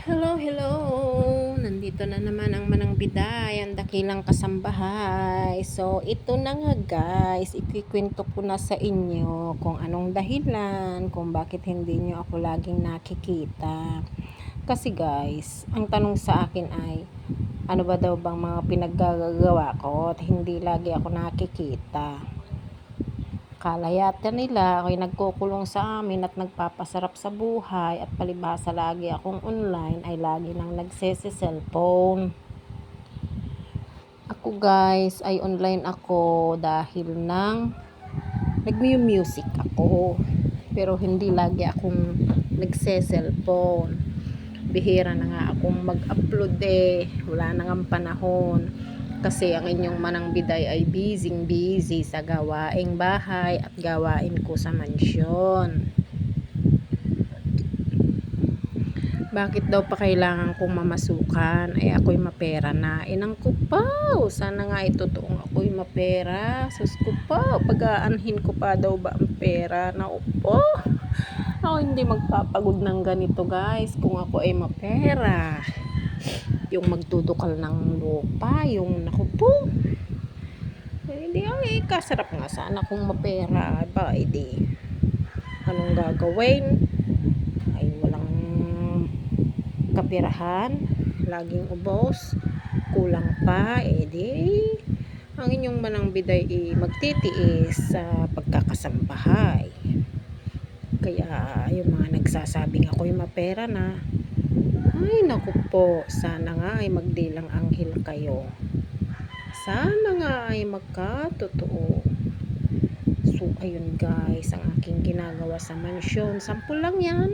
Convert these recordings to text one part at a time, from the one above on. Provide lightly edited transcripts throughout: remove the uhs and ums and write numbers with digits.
Hello, hello! Nandito na naman ang Manang Biday, ang dakilang kasambahay. So, ito na nga guys, ikikwento ko na sa inyo kung anong dahilan, kung bakit hindi nyo ako laging nakikita. Kasi guys, ang tanong sa akin ay, ano ba daw bang mga pinaggagawa ko at hindi lagi ako nakikita. Kalayatan nila ako'y nagkukulong sa amin at nagpapasarap sa buhay at palibhasa lagi akong online ay lagi nang nagsese-cellphone. Ako guys ay online ako dahil nagmu-music ako, pero hindi lagi akong nagse-cellphone. Bihira na nga akong mag-upload wala na ngang panahon. Kasi ang inyong Manang Biday ay busy sa gawaing bahay at gawain ko sa mansyon. Bakit daw pa kailangan kong mamasukan? Ay ako'y mapera na. Inang ko pa. Sana nga itotoong ako'y mapera. Sus ko pa. Pag-aanhin ko pa daw ba ang pera? Naupo. Ako hindi magpapagod ng ganito guys kung ako ay mapera. Yung magdudukal ng lupa, yung naku po. Hindi ay kasarap nga sana kung mapera ba, edi anong gagawin? Ay walang kapirahan, laging ubos, kulang pa, edi ang inyong Manang Biday magtitiis sa pagkakasambahay. Kaya yung mga nagsasabing ako'y mapera na, ay naku po, sana nga ay magdilang anghel kayo. Sana nga ay magkatotoo. So ayun guys, ang aking ginagawa sa mansyon. Sample lang yan.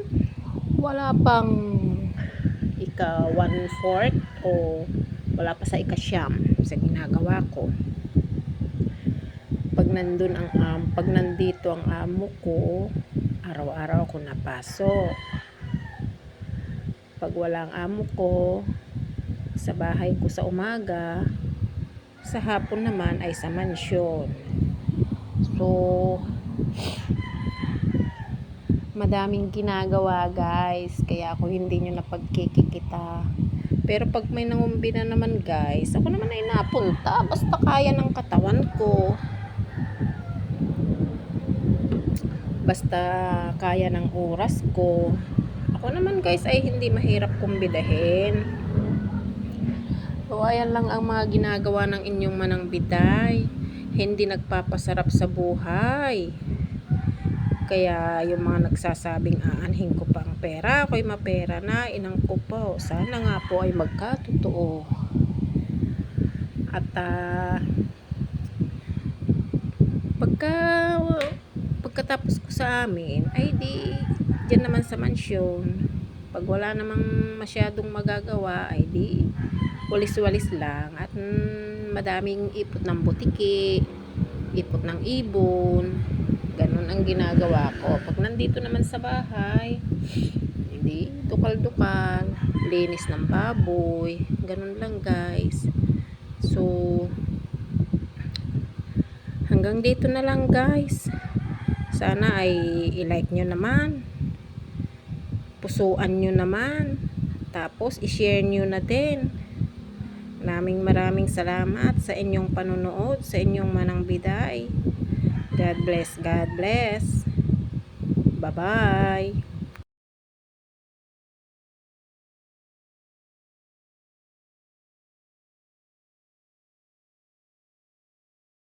Wala pang ika 1/4 o wala pa sa ika-siyam sa ginagawa ko. Pag nandito ang amo ko, araw-araw ako napasok. Pag walang amo ko, sa bahay ko sa umaga, sa hapon naman ay sa mansyon. So, madaming ginagawa guys, kaya ako hindi nyo napagkikikita. Pero pag may nangumbi na naman guys, ako naman ay napunta, basta kaya ng katawan ko. Basta kaya ng oras ko. Ako naman guys ay hindi mahirap kumbidahin. So ayan lang ang mga ginagawa ng inyong Manang Biday. Hindi nagpapasarap sa buhay. Kaya yung mga nagsasabing aanhin ko pa ang pera, ako'y mapera na, inang ko po. Sana nga po ay magkatotoo. At pagkatapos ko sa amin ay di dyan naman sa mansyon, pag wala namang masyadong magagawa ay di walis-walis lang at madaming ipot ng butiki, ipot ng ibon, ganun ang ginagawa ko. Pag nandito naman sa bahay, hindi dukal-dukal, linis ng baboy, ganun lang guys. So hanggang dito na lang guys. Sana ay i-like nyo naman, pusuan nyo naman, tapos i-share nyo na din. Maraming salamat sa inyong panonood, sa inyong Manang Biday. God bless, God bless. Bye bye.